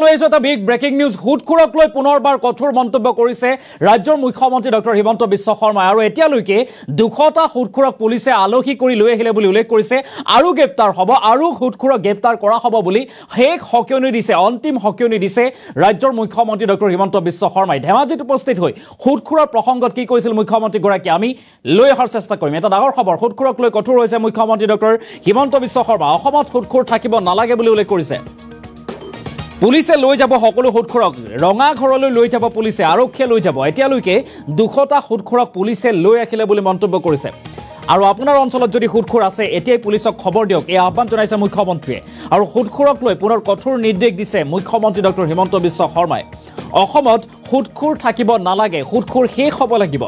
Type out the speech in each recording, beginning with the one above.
এটা big breaking news হুদখুৰক লৈ পুনৰবাৰ কঠোৰ মন্তব্য কৰিছে ৰাজ্যৰ মুখ্যমন্ত্ৰী ডক্টৰ হিমন্ত বিশ্ব শৰ্মা আৰু এতিয়ালৈকে 200টা হুদখুৰক পুলিচে আলহী কৰি লৈ আহিলে বুলি উল্লেখ কৰিছে আৰু গ্ৰেপ্তাৰ হ'ব আৰু হুদখুৰক গ্ৰেপ্তাৰ কৰা হ'ব বুলি শেষ হকিয়নি দিছে অন্তিম হকিয়নি দিছে ৰাজ্যৰ মুখ্যমন্ত্ৰী ডক্টৰ হিমন্ত বিশ্ব শৰ্মাই ধেমাজিত উপস্থিত হৈ হুদখুৰৰ প্ৰসংগত কি কৈছিল মুখ্যমন্ত্ৰী গৰাকী আমি লৈ অহাৰ চেষ্টা কৰিম এটা ডাঙৰ খবৰ হুদখুৰক লৈ কঠোৰ হৈছে মুখ্যমন্ত্ৰী ডক্টৰ হিমন্ত বিশ্ব শৰ্মা অসমত হুদখুৰ থাকিব নালাগে বুলি উল্লেখ কৰিছে পুলিচে লৈ যাব সকলো হুদখুৰক ৰঙা ঘৰলৈ লৈ যাব পুলিচে আৰক্ষীয়ে লৈ যাব এতিয়ালৈকে 200টা হুদখুৰক পুলিচে লৈ ৰাখিলে বুলি মন্তব্য কৰিছে আৰু আপোনাৰ অঞ্চলত যদি হুদখুৰ আছে এতিয়াই পুলিচক খবৰ দিয়ক এই আহ্বান জনাইছে মুখ্যমন্ত্ৰীয়ে আৰু হুদখুৰক লৈ পুনৰ কঠোৰ নিৰ্দেশ দিছে মুখ্যমন্ত্ৰী ডক্টৰ হিমন্ত বিশ্ব শৰ্মাই অসমত হুদখুৰ থাকিব নালাগে হুদখুৰ শেষ হ'ব লাগিব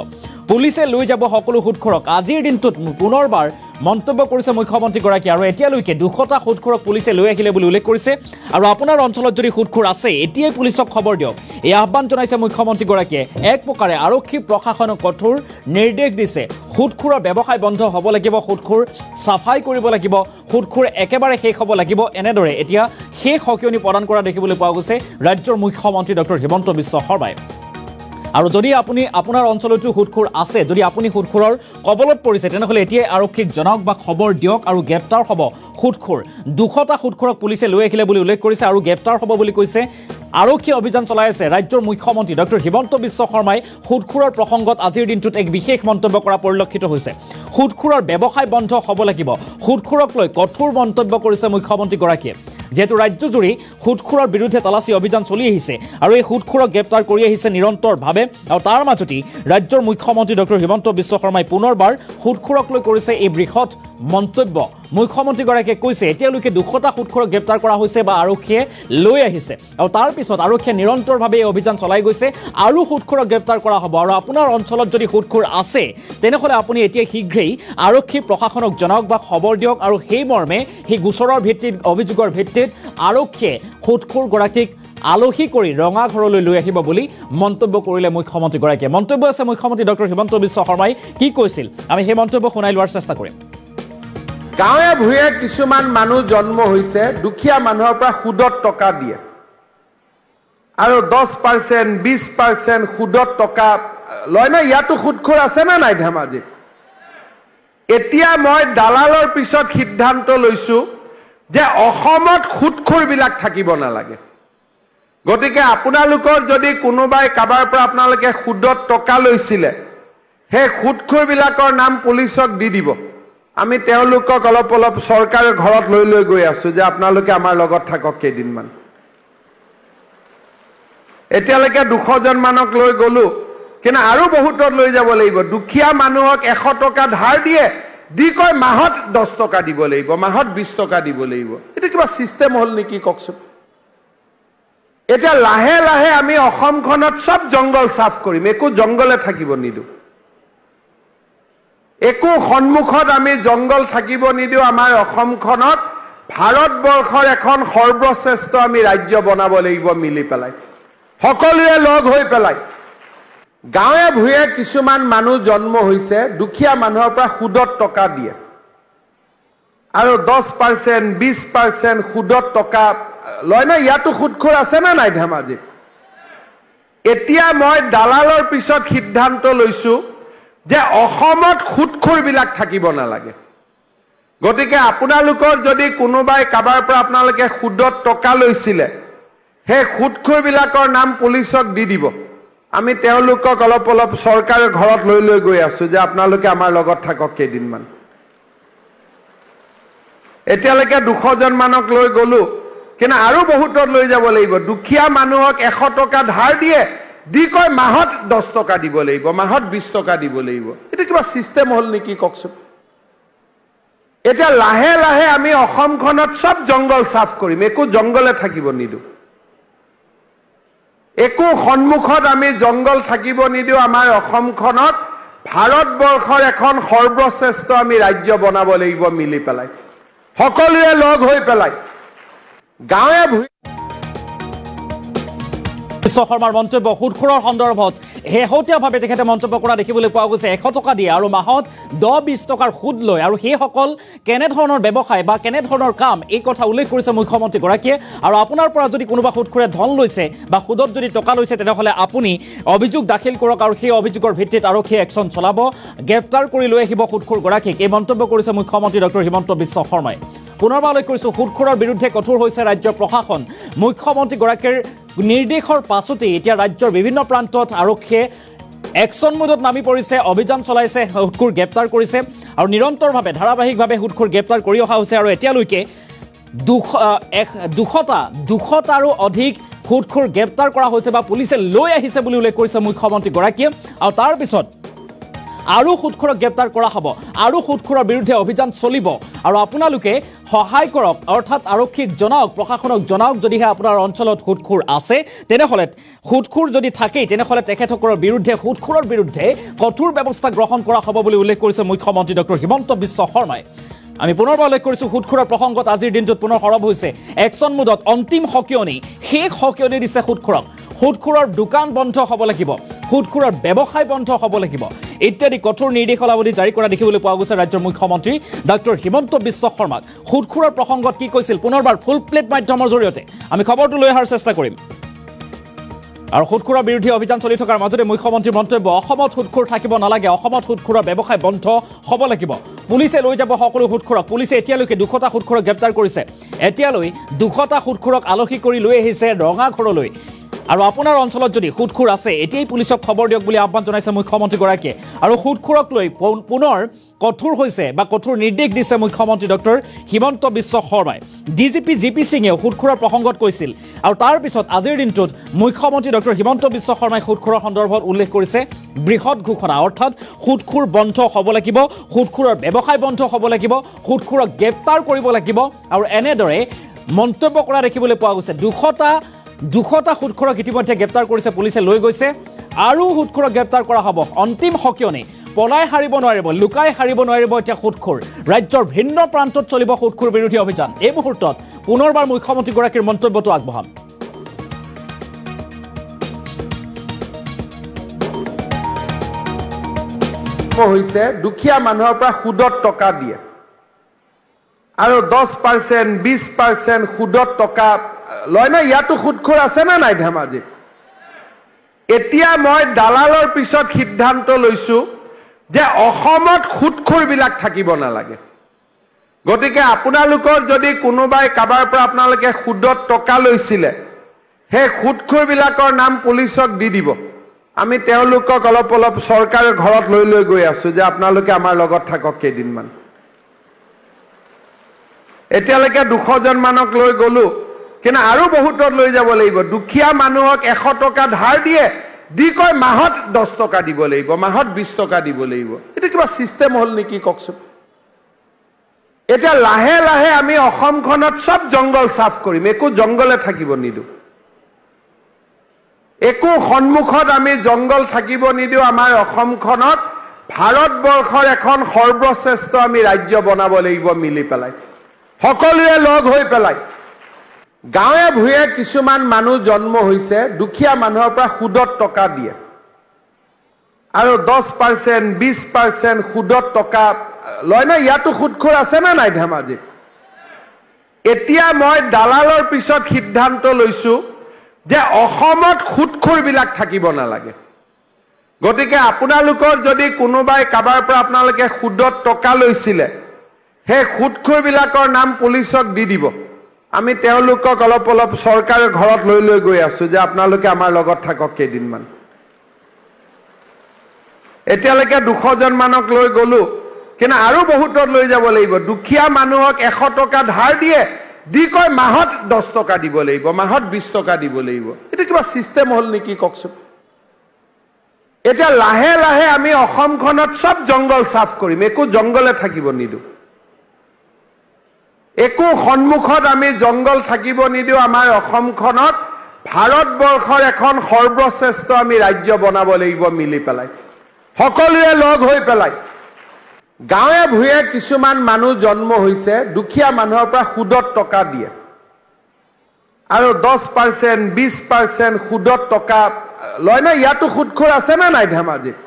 পুলিচে লৈ যাব সকলো হুদখুৰক আজিৰ দিনটোত পুনৰবাৰ মন্তব্য কৰিছে মুখ্যমন্ত্ৰী গৰাকী আৰু এতিয়ালৈকে 200টা হুদখুৰক পুলিচে লৈ আহিলে বুলি উল্লেখ কৰিছে আৰু আপোনাৰ অঞ্চলত যদি হুদখুৰ আছে এতিয়াই পুলিচক খবৰ দিয়ক এই আহ্বান জনাইছে মুখ্যমন্ত্ৰী গৰাকীয়ে এক প্ৰকাৰে আৰক্ষী প্ৰশাসনক কঠোৰ নিৰ্দেশ দিছে হুদখুৰৰ ব্যৱসায় বন্ধ হ'ব লাগিব হুদখুৰ সাফাই কৰিব লাগিব হুদখুৰ একেবাৰে শেষ হ'ব লাগিব এনেদৰে এতিয়া শেষ হকিয়নি প্ৰদান কৰা দেখিবলৈ পোৱা গৈছে ৰাজ্যৰ মুখ্যমন্ত্ৰী ডক্টৰ হিমন্ত বিশ্ব শৰ্মাই আৰু যদি আপুনি আপোনাৰ অঞ্চলতো হুদখুৰ আছে যদি আপুনি হুদখুৰৰ কবলত পৰিছে তেনেহলে এতিয়াই আৰক্ষীক জনাওক বা খবৰ দিয়ক আৰু গ্ৰেপ্তাৰ হ'ব হুদখুৰ 200টা হুদখুৰক পুলিচে লৈ আহিলে বুলি উল্লেখ কৰিছে আৰু গ্ৰেপ্তাৰ হ'ব বুলি কৈছে আৰক্ষী অভিযান চলাই আছে ৰাজ্যৰ মুখ্যমন্ত্ৰী ডক্টৰ হিমন্ত বিশ্ব শৰ্মাই হুদখুৰৰ প্ৰসংগত আজিৰ দিনটোত এক বিশেষ মন্তব্য কৰা পৰিলক্ষিত হৈছে হুদখুৰৰ ব্যৱসায় বন্ধ হ'ব লাগিব হুদখুৰক লৈ কঠোৰ মন্তব্য কৰিছে মুখ্যমন্ত্ৰী গৰাকীয়ে যেহেতু ৰাজ্যজুৰি হুদখুৰৰ বিৰুদ্ধে তালাচী অভিযান চলি আহিছে আৰু এই হুদখুৰক গ্ৰেপ্তাৰ কৰি আহিছে নিৰন্তৰভাৱে আৰু তাৰ মাজতে ৰাজ্যৰ মুখ্যমন্ত্ৰী ডক্টৰ হিমন্ত বিশ্ব শৰ্মাই পুনৰবাৰ হুদখুৰক লৈ কৰিছে এই বৃহৎ মন্তব্য মুখ্যমন্ত্ৰী গৰাকীয়ে কৈছে এতিয়ালৈকে 200টা হুদখুৰক গ্ৰেপ্তাৰ কৰা হৈছে বা আৰক্ষীয়ে লৈ আহিছে আৰু তাৰ পিছত আৰক্ষীয়ে নিৰন্তৰভাৱে এই অভিযান চলাই গৈছে আৰু হুদখুৰক গ্ৰেপ্তাৰ কৰা হ'ব আৰু আপোনাৰ অঞ্চলত যদি হুদখুৰ আছে তেনেহলে আপুনি এতিয়া শীঘ্ৰেই আৰক্ষী প্ৰশাসনক জনাওক বা খবৰ দিয়ক আৰু সেই মৰ্মে সেই গোচৰৰ ভিত্তিত অভিযোগৰ ভিত্তিত আৰক্ষীয়ে হুদখুৰ গৰাকীক আলহী কৰি ৰঙা ঘৰলৈ লৈ আহিব বুলি মন্তব্য কৰিলে মুখ্যমন্ত্ৰী গৰাকীয়ে মন্তব্য আছে মুখ্যমন্ত্ৰী ডক্টৰ হিমন্ত বিশ্ব শৰ্মাই কি কৈছিল আমি সেই মন্তব্য শুনাই লোৱাৰ চেষ্টা কৰিম গাঁৱে ভূঞে কিছুমান মানুহ জন্ম হৈছে দুখীয়া মানুহৰ পৰা সুদত টকা দিয়ে আৰু 10% 20% সুদত টকা লয় না ইয়াতো সুদখোৰ আছে না নাই ধেমাজিত এতিয়া মই দালালৰ পিছত সিদ্ধান্ত লৈছো যে অসমত সুদখোৰ বিলাক থাকিব নালাগে গতিকে আপোনালোকৰ যদি কোনোবাই কাবাৰ পৰা আপোনালোকে সুদত টকা লৈছিলে হে সুদখোৰ বিলাকৰ নাম পুলিচক দি দিব আমি তেওঁলোকক অলপ চৰকাৰৰ ঘৰত লৈ গৈ আছো যে আপোনালোকে আমাৰ লগত থাকক কেইদিনমান এতিয়ালৈকে 200 জন মানক লৈ গলো কিন্তু আৰু বহুতত লৈ যাব লাগিব দুখীয়া মানুহক 100 টকা ধাৰ দিয়ে দি কয় মাহত 10 টকা দিব লাগিব মাহত 20 টকা দিব লাগিব এটা কিবা সিস্টেম হল নেকি ককছো এটা লাহে লাহে আমি অসমখনত সব জংগল সাফ কৰিম একো জংগলে থাকিব নিদু একো সন্মুখত আমি জংগল থাকিব নিদিও আমাৰ অসমখনত ভাৰতবৰ্ষৰ এখন সৰ্বশ্ৰেষ্ঠ আমি ৰাজ্য বনাব লাগিব মিলি পেলাই সকলোৱে লগ হৈ পেলাই গাঁৱে ভূঞে কিছুমান মানুহ জন্ম হৈছে দুখীয়া মানুহৰ পৰা সুদত টকা দিয়ে আৰু 10% 20% সুদত টকা লয় না ইয়াতো সুদখোৰ আছে না নাই ধেমাজিত এতিয়া মই দালালৰ পিছত সিদ্ধান্ত লৈছো যে অসমত সুদখোৰ বিলাক থাকিব নালাগে গতিকে আপোনালোকৰ যদি কোনোবাই কাবাৰ পৰা আপোনালোকে সুদত টকা লৈছিলে হে সুদখোৰ বিলাকৰ নাম পুলিচক দি দিব আমি তেওঁলোকক অলপ চৰকাৰৰ ঘৰত লৈ গৈ আছো যে আপোনালোকে আমাৰ লগত থাকক কেইদিনমান এতিয়ালৈকে 200 জন মানক লৈ গলো কিন্তু আৰু বহুতত লৈ যাব লাগিব দুখীয়া মানুহক 100 টকা ধাৰ দিয়ে দি কয় মাহত 10 টকা দিব লাগিব মাহত 20 টকা দিব লাগিব এটা কিবা সিস্টেম হল নেকি ককছো এটা লাহে লাহে আমি অসমখনত সব জংগল সাফ কৰিম একো জংগলে থাকিব নিদু একো সন্মুখত আমি জংগল থাকিব নিদিও আমাৰ অসমখনত ভাৰতবৰ্ষৰ এখন সৰ্বশ্ৰেষ্ঠ আমি ৰাজ্য বনাব লাগিব মিলি পেলাই সকলোৱে লগ হৈ পেলাই গাঁৱে বিশ্ব শৰ্মাৰ মন্তব্য সুদখোৰৰ সন্দৰ্ভত শেহতীয়াভাৱে তেখেতে মন্তব্য কৰা দেখিবলৈ পোৱা গৈছে 100 টকা দিয়ে আৰু মাহত 10-20 টকাৰ সুদ লয় আৰু সেইসকল কেনেধৰণৰ ব্যৱসায় বা কেনেধৰণৰ কাম এই কথা উল্লেখ কৰিছে মুখ্যমন্ত্ৰীগৰাকীয়ে আৰু আপোনাৰ পৰা যদি কোনোবা সুদখোৰে ধন লৈছে বা সুদত যদি টকা লৈছে তেনেহ'লে আপুনি অভিযোগ দাখিল কৰক আৰু সেই অভিযোগৰ ভিত্তিত আৰক্ষীয়ে একশ্যন চলাব গ্ৰেপ্তাৰ কৰি লৈ আহিব সুদখোৰগৰাকীক এই মন্তব্য কৰিছে মুখ্যমন্ত্ৰী ডক্টৰ হিমন্ত বিশ্ব শৰ্মাই পুনৰবাৰ উল্লেখ কৰিছোঁ সুদখোৰৰ বিৰুদ্ধে কঠোৰ হৈছে ৰাজ্যৰ প্ৰশাসন মুখ্যমন্ত্ৰীগৰাকীৰ নিৰ্দেশৰ পাছতেই এতিয়া ৰাজ্যৰ বিভিন্ন প্ৰান্তত আৰক্ষীয়ে একশ্যন মোডত নামি পৰিছে অভিযান চলাইছে সুদখোৰ গ্ৰেপ্তাৰ কৰিছে আৰু নিৰন্তৰভাৱে ধাৰাবাহিকভাৱে সুদখোৰ গ্ৰেপ্তাৰ কৰি অহা হৈছে আৰু এতিয়ালৈকে 200 আৰু অধিক সুদখোৰ গ্ৰেপ্তাৰ কৰা হৈছে বা পুলিচে লৈ আহিছে বুলি উল্লেখ কৰিছে মুখ্যমন্ত্ৰীগৰাকীয়ে আৰু তাৰ পিছত আৰু সুদখোৰক গ্ৰেপ্তাৰ কৰা হ'ব আৰু সুদখোৰৰ বিৰুদ্ধে অভিযান চলিব আৰু আপোনালোকে সহায় কৰক অৰ্থাৎ আৰক্ষীক জনাওক প্ৰশাসনক জনাওক যদিহে আপোনাৰ অঞ্চলত সুদখোৰ আছে তেনেহ'লে সুদখোৰ যদি থাকেই তেনেহ'লে তেখেতসকলৰ বিৰুদ্ধে সুদখোৰৰ বিৰুদ্ধে কঠোৰ ব্যৱস্থা গ্ৰহণ কৰা হ'ব বুলি উল্লেখ কৰিছে মুখ্যমন্ত্ৰী ডক্টৰ হিমন্ত বিশ্ব শৰ্মাই আমি পুনৰবাৰ উল্লেখ কৰিছোঁ সুদখোৰৰ প্ৰসংগত আজিৰ দিনটোত পুনৰ সৰব হৈছে একশ্যন মোডত অন্তিম সকিয়নি শেষ সকিয়নি দিছে সুদখোৰক সুদখোৰৰ দোকান বন্ধ হ'ব লাগিব সুদখোৰৰ ব্যৱসায় বন্ধ হ'ব লাগিব ইত্যাদি কঠোৰ নিৰ্দেশাৱলী জাৰি কৰা দেখিবলৈ পোৱা গৈছে ৰাজ্যৰ মুখ্যমন্ত্ৰী ডক্টৰ হিমন্ত বিশ্ব শৰ্মাক সুদখোৰৰ প্ৰসংগত কি কৈছিল পুনৰবাৰ ফুল প্লেট মাধ্যমৰ জৰিয়তে আমি খবৰটো লৈ অহাৰ চেষ্টা কৰিম আৰু সুদখোৰৰ বিৰুদ্ধে অভিযান চলি থকাৰ মাজতে মুখ্যমন্ত্ৰীৰ মন্তব্য অসমত সুদখোৰ থাকিব নালাগে অসমত সুদখোৰৰ ব্যৱসায় বন্ধ হ'ব লাগিব পুলিচে লৈ যাব সকলো সুদখোৰক পুলিচে এতিয়ালৈকে 200টা সুদখোৰক গ্ৰেপ্তাৰ কৰিছে এতিয়ালৈ 200টা সুদখোৰক আলহী কৰি লৈ আহিছে ৰঙাঘৰলৈ আৰু আপোনাৰ অঞ্চলত যদি সুদখোৰ আছে এতিয়াই পুলিচক খবৰ দিয়ক বুলি আহ্বান জনাইছে মুখ্যমন্ত্ৰীগৰাকীয়ে আৰু সুদখোৰক লৈ পুনৰ কঠোৰ হৈছে বা কঠোৰ নিৰ্দেশ দিছে মুখ্যমন্ত্ৰী ডক্টৰ হিমন্ত বিশ্ব শৰ্মাই ডিজিপি জিপি সিঙে সুদখোৰৰ প্ৰসংগত কৈছিল আৰু তাৰ পিছত আজিৰ দিনটোত মুখ্যমন্ত্ৰী ডক্টৰ হিমন্ত বিশ্ব শৰ্মাই সুদখোৰৰ সন্দৰ্ভত উল্লেখ কৰিছে বৃহৎ ঘোষণা অৰ্থাৎ সুদখোৰ বন্ধ হ'ব লাগিব সুদখোৰৰ ব্যৱসায় বন্ধ হ'ব লাগিব সুদখোৰক গ্ৰেপ্তাৰ কৰিব লাগিব আৰু এনেদৰে মন্তব্য কৰা দেখিবলৈ পোৱা গৈছে 200টা সুদখোৰক ইতিমধ্যে গ্ৰেপ্তাৰ কৰিছে পুলিচে লৈ গৈছে আৰু সুদখোৰক গ্ৰেপ্তাৰ কৰা হ'ব অন্তিম সকিয়নি পলাই হাৰিব নোৱাৰিব লুকাই হাৰিব নোৱাৰিব এতিয়া সুদখোৰ ৰাজ্যৰ ভিন্ন প্ৰান্তত চলিব সুদখোৰ বিৰোধী অভিযান এই মুহূৰ্তত পুনৰবাৰ মুখ্যমন্ত্ৰীগৰাকীৰ মন্তব্যটো আগবঢ়াম হৈছে দুখীয়া মানুহৰ পৰা সুদত টকা দিয়ে আৰু 10% 20% সুদত টকা লয় না ইয়াতো সুদখোৰ আছে না নাই ধেমাজিত এতিয়া মই দালালৰ পিছত সিদ্ধান্ত লৈছো যে অসমত সুদখোৰবিলাক থাকিব নালাগে গতিকে আপোনালোকৰ যদি কোনোবাই কাবাৰ পৰা আপোনালোকে সুদত টকা লৈছিলে হে সুদখোৰবিলাকৰ নাম পুলিচক দি দিব আমি তেওঁলোকক অলপ চৰকাৰৰ ঘৰত লৈ গৈ আছো যে আপোনালোকে আমাৰ লগত থাকক কেইদিনমান এতিয়ালৈকে 200 জন মানক লৈ গলো কিন্তু আৰু বহুতত লৈ যাব লাগিব দুখীয়া মানুহক 100 টকা ধাৰ দিয়ে দি কয় মাহত 10 টকা দিব লাগিব মাহত 20 টকা দিব লাগিব এটা কিবা সিস্টেম হল নেকি ককছো এটা লাহে লাহে আমি অসমখনত সব জংগল সাফ কৰিম একো জংগলে থাকিব নিদু একো সন্মুখত আমি জংগল থাকিব নিদু আমাৰ অসমখনত ভাৰতবৰ্ষৰ এখন সৰ্বশ্ৰেষ্ঠ আমি ৰাজ্য বনাব লাগিব মিলি পেলাই সকলোৱে লগ হৈ পেলাই গাঁৱে ভূঞে কিছুমান মানুহ জন্ম হৈছে দুখীয়া মানুহৰ পৰা সুদত টকা দিয়ে আৰু 10% 20% সুদত টকা লয় না ইয়াতো সুদখোৰ আছে না নাই ধেমাজিত এতিয়া মই দালালৰ পিছত সিদ্ধান্ত লৈছো যে অসমত সুদখোৰবিলাক থাকিব নালাগে গতিকে আপোনালোকৰ যদি কোনোবাই কাবাৰ পৰা আপোনালোকে সুদত টকা লৈছিলে হে সুদখোৰবিলাকৰ নাম পুলিচক দি দিব আমি তেওঁলোকক অলপ চৰকাৰৰ ঘৰত লৈ গৈ আছো যে আপোনালোকে আমাৰ লগত থাকক কেইদিনমান এতিয়ালৈকে 200 জন মানক লৈ গলো কিন্তু আৰু বহুতত লৈ যাব লাগিব দুখীয়া মানুহক 100 টকা ধাৰ দিয়ে দি কয় মাহত 10 টকা দিব লাগিব মাহত 20 টকা দিব লাগিব এটা কিবা সিস্টেম হল নেকি ককছো এটা লাহে লাহে আমি অসমখনত সব জংগল সাফ কৰিম একো জংগলে থাকিব নিদু একো সন্মুখত আমি জংগল থাকিব নিদু আমাৰ অসমখনত ভাৰতবৰ্ষৰ এখন সৰ্বশ্ৰেষ্ঠ আমি ৰাজ্য বনাব লাগিব মিলি পেলাই সকলোৱে লগ হৈ পেলাই গাঁৱে ভূঞে কিছুমান মানুহ জন্ম হৈছে দুখীয়া মানুহৰ পৰা সুদত টকা দিয়ে আৰু 10% 20% সুদত টকা লয় না ইয়াতো সুদখোৰ আছে না নাই ধেমাজিত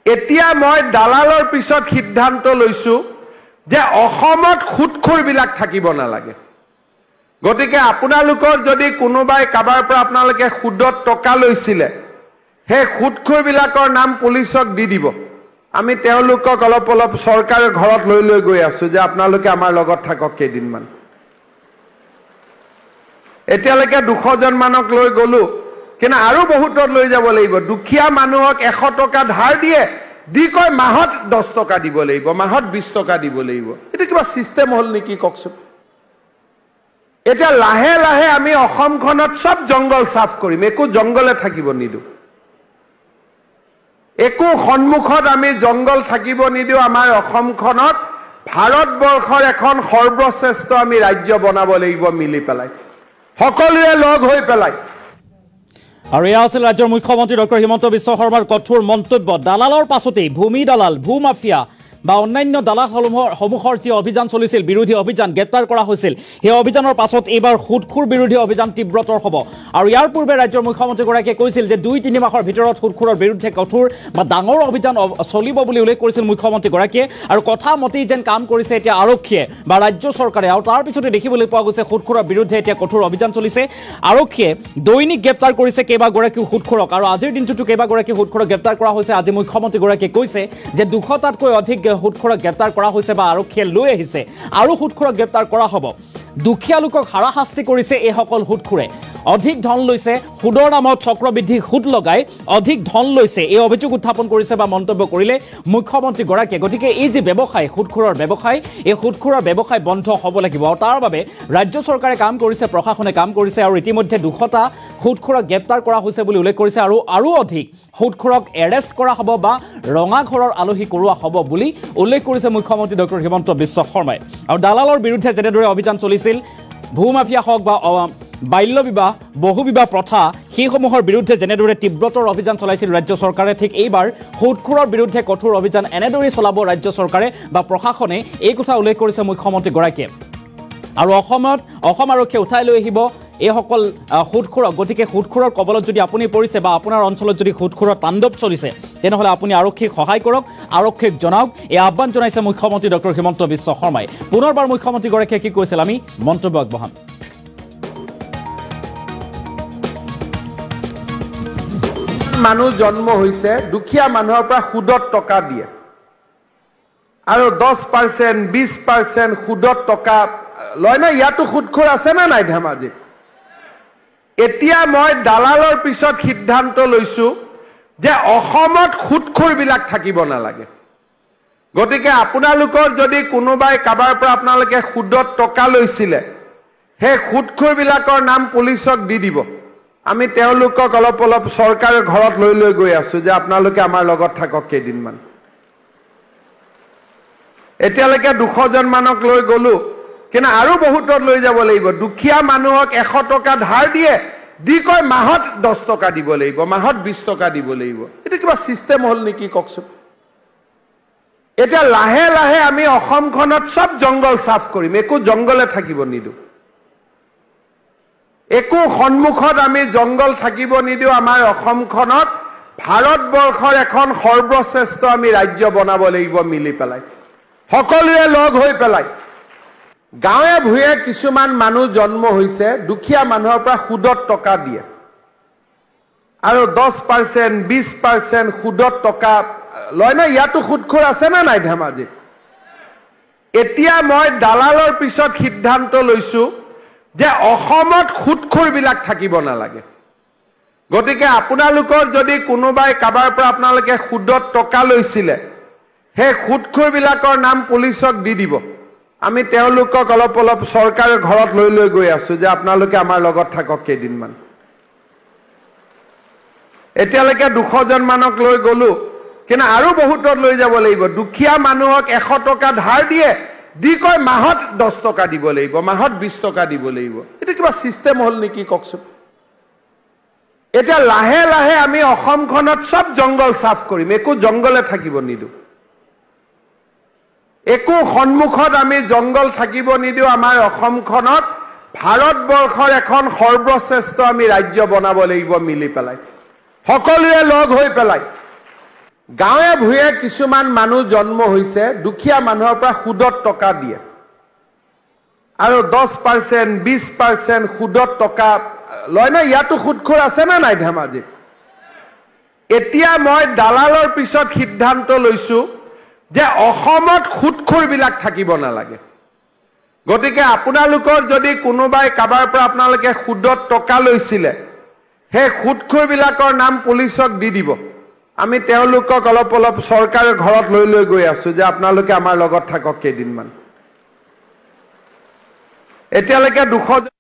এতিয়া মই দালালৰ পিছত সিদ্ধান্ত লৈছো যে অসমত সুদখোৰবিলাক থাকিব নালাগে গতিকে আপোনালোকৰ যদি কোনোবাই কাবাৰ পৰা আপোনালোকে সুদত টকা লৈছিলে হে সুদখোৰবিলাকৰ নাম পুলিচক দি দিব আমি তেওঁলোকক অলপ অলপ চৰকাৰৰ ঘৰত লৈ গৈ আছো যে আপোনালোকে আমাৰ লগত থাকক কেইদিনমান এতিয়ালৈকে 200 জন মানক লৈ গলো কিন্তু আৰু বহুতত লৈ যাব লাগিব দুখীয়া মানুহক 100 টকা ধাৰ দিয়ে দি কয় মাহত 10 টকা দিব লাগিব মাহত 20 টকা দিব লাগিব এটা কিবা সিস্টেম হল নেকি ককছো এটা লাহে লাহে আমি অসমখনত সব জংগল সাফ কৰিম একো জংগলে থাকিব নিদু একো সন্মুখত আমি জংগল থাকিব নিদিও আমাৰ অসমখনত ভাৰতবৰ্ষৰ এখন সৰ্বশ্ৰেষ্ঠ আমি ৰাজ্য বনাব লাগিব মিলি পেলাই সকলোৱে লগ হৈ পেলাই আৰু এয়া আছিল ৰাজ্যৰ মুখ্যমন্ত্ৰী ডক্টৰ হিমন্ত বিশ্ব শৰ্মাৰ কঠোৰ মন্তব্য দালালৰ পাছতেই ভূমি দালাল ভূমাফিয়া বা অন্যান্য দালালসমূহৰ যি অভিযান চলিছিল বিৰোধী অভিযান গ্ৰেপ্তাৰ কৰা হৈছিল সেই অভিযানৰ পাছত এইবাৰ সুদখোৰ বিৰোধী অভিযান তীব্ৰতৰ হ'ব আৰু ইয়াৰ পূৰ্বে ৰাজ্যৰ মুখ্যমন্ত্ৰীগৰাকীয়ে কৈছিল যে 2-3 মাহৰ ভিতৰত সুদখোৰৰ বিৰুদ্ধে কঠোৰ বা ডাঙৰ অভিযান চলিব বুলি উল্লেখ কৰিছিল মুখ্যমন্ত্ৰীগৰাকীয়ে আৰু কথা মতেই যেন কাম কৰিছে এতিয়া আৰক্ষীয়ে বা ৰাজ্য চৰকাৰে আৰু তাৰ পিছতে দেখিবলৈ পোৱা গৈছে সুদখোৰৰ বিৰুদ্ধে এতিয়া কঠোৰ অভিযান চলিছে আৰক্ষীয়ে দৈনিক গ্ৰেপ্তাৰ কৰিছে কেইবাগৰাকী সুদখোৰক আৰু আজিৰ দিনটোতো কেইবাগৰাকী সুদখোৰক গ্ৰেপ্তাৰ কৰা হৈছে আজি মুখ্যমন্ত্ৰীগৰাকীয়ে কৈছে যে 200টাতকৈ অধিক সুদখোৰক গ্ৰেপ্তাৰ কৰা হৈছে বা আৰক্ষীয়ে লৈ আহিছে আৰু সুদখোৰক গ্ৰেপ্তাৰ কৰা হ'ব দুখীয়া লোকক হাৰাশাস্তি কৰিছে এই সকল সুদখোৰে অধিক ধন লৈছে সুদৰ নামত চক্ৰবৃদ্ধি সুদ লগাই অধিক ধন লৈছে এই অভিযোগ উত্থাপন কৰিছে বা মন্তব্য কৰিলে মুখ্যমন্ত্ৰীগৰাকীয়ে গতিকে এই যে ব্যৱসায় সুদখোৰৰ ব্যৱসায় এই সুদখোৰৰ ব্যৱসায় বন্ধ হ'ব লাগিব আৰু তাৰ বাবে ৰাজ্য চৰকাৰে কাম কৰিছে প্ৰশাসনে কাম কৰিছে আৰু ইতিমধ্যে 200টা সুদখোৰক গ্ৰেপ্তাৰ কৰা হৈছে বুলি উল্লেখ কৰিছে আৰু অধিক সুদখোৰক এৰেষ্ট কৰা হ'ব বা ৰঙা ঘৰৰ আলহী কৰোৱা হ'ব বুলি উল্লেখ কৰিছে মুখ্যমন্ত্ৰী ডক্টৰ হিমন্ত বিশ্ব শৰ্মাই আৰু দালালৰ বিৰুদ্ধে যেনেদৰে অভিযান চলিছিল ভূমাফিয়া হওক বা বাল্য বিবাহ বহু বিবাহ প্ৰথা সেইসমূহৰ বিৰুদ্ধে যেনেদৰে তীব্ৰতৰ অভিযান চলাইছিল ৰাজ্য চৰকাৰে ঠিক এইবাৰ সুদখোৰৰ বিৰুদ্ধে কঠোৰ অভিযান এনেদৰে চলাব ৰাজ্য চৰকাৰে বা প্ৰশাসনে এই কথা উল্লেখ কৰিছে মুখ্যমন্ত্ৰীগৰাকীয়ে আৰু অসম আৰক্ষীয়ে উঠাই লৈ আহিব এই সকল সুদখোৰক গতিকে সুদখোৰৰ কবলত যদি আপুনি পৰিছে বা আপোনাৰ অঞ্চলত যদি সুদখোৰৰ তাণ্ডৱ চলিছে তেনেহলে আপুনি আৰক্ষীক সহায় কৰক আৰক্ষীক জনাওক এই আহ্বান জনাইছে মুখ্যমন্ত্ৰী ডক্টৰ হিমন্ত বিশ্ব শৰ্মাই পুনৰবাৰ মুখ্যমন্ত্ৰীগৰাকীয়ে কি কৈছিল আমি মন্তব্য আগবঢ়াম মানুহ জন্ম হৈছে দুখীয়া মানুহৰ পৰা সুদত টকা দিয়ে আৰু 10% 20% সুদত টকা লয় না ইয়াতো সুদখোৰ আছে না নাই ধেমাজিত এতিয়া মই দালালৰ পিছত সিদ্ধান্ত লৈছো যে অসমত সুদখোৰবিলাক থাকিব নালাগে গতিকে আপোনালোকৰ যদি কোনোবাই কাবাৰ পৰা আপোনালোকে সুদত টকা লৈছিলে হে সুদখোৰবিলাকৰ নাম পুলিচক দি দিব আমি তেওঁলোকক অলপ অলপ চৰকাৰৰ ঘৰত লৈ গৈ আছো যে আপোনালোকে আমাৰ লগত থাকক কেইদিনমান এতিয়ালৈকে 200 জন মানক লৈ গলো কিন্তু আৰু বহুতত লৈ যাব লাগিব দুখীয়া মানুহক 100 টকা ধাৰ দিয়ে দি কয় মাহত 10 টকা দিব লাগিব মাহত 20 টকা দিব লাগিব এটা কিবা সিস্টেম হল নেকি ককছো এটা লাহে লাহে আমি অসমখনত সব জংগল সাফ কৰিম একো জংগলে থাকিব নিদু একো সন্মুখত আমি জংগল থাকিব নিদিও আমাৰ অসমখনত ভাৰতবৰ্ষৰ এখন সৰ্বশ্ৰেষ্ঠ আমি ৰাজ্য বনাব লাগিব মিলি পেলাই সকলোৱে লগ হৈ পেলাই গাঁৱে ভূঞে কিছুমান মানুহ জন্ম হৈছে দুখীয়া মানুহৰ পৰা সুদত টকা দিয়ে আৰু 10% 20% সুদত টকা লয় না ইয়াতো সুদখোৰ আছে না নাই ধেমাজিত এতিয়া মই দালালৰ পিছত সিদ্ধান্ত লৈছো যে অসমত সুদখোৰবিলাক থাকিব নালাগে গতিকে আপোনালোকৰ যদি কোনোবাই কাবাৰ পৰা আপোনালোকে সুদত টকা লৈছিলে হে সুদখোৰবিলাকৰ নাম পুলিচক দি দিব আমি তেওঁলোকক অলপ অলপ চৰকাৰৰ ঘৰত লৈ গৈ আছো যে আপোনালোকে আমাৰ লগত থাকক কেইদিনমান এতিয়ালৈকে 200 জন মানক লৈ গলো কিন্তু আৰু বহুতত লৈ যাব লাগিব দুখীয়া মানুহক 100 টকা ধাৰ দিয়ে দি কয় মাহত 10 টকা দিব লাগিব মাহত 20 টকা দিব লাগিব এটা কিবা সিস্টেম হল নেকি ককছো এটা লাহে লাহে আমি অসমখনত সব জংগল সাফ কৰিম একো জংগলে থাকিব নিদু একো সন্মুখত আমি জংগল থাকিব নিদিও আমাৰ অসমখনত ভাৰতবৰ্ষৰ এখন সৰ্বশ্ৰেষ্ঠ আমি ৰাজ্য বনাব লাগিব মিলি পেলাই, সকলোৱে লগ হৈ পেলাই। গাঁৱে ভূঞে কিছুমান মানুহ জন্ম হৈছে দুখীয়া মানুহৰ পৰা সুদত টকা দিয়ে আৰু 10%, 20% সুদত টকা লয় না। ইয়াতো সুদখোৰ আছে না নাই ধেমাজিত? এতিয়া মই দালালৰ পিছত সিদ্ধান্ত লৈছো যে অসমত সুদখোৰবিলাক থাকিব নালাগে। গতিকে আপোনালোকৰ যদি কোনোবাই কাবাৰ পৰা আপোনালোকে সুদত টকা লৈছিলে, সেই সুদখোৰবিলাকৰ নাম পুলিচক দি দিব। আমি তেওঁলোকক অলপ অলপ চৰকাৰৰ ঘৰত লৈ লৈ গৈ আছো যে আপোনালোকে আমাৰ লগত থাকক কেইদিনমান। এতিয়ালৈকে 200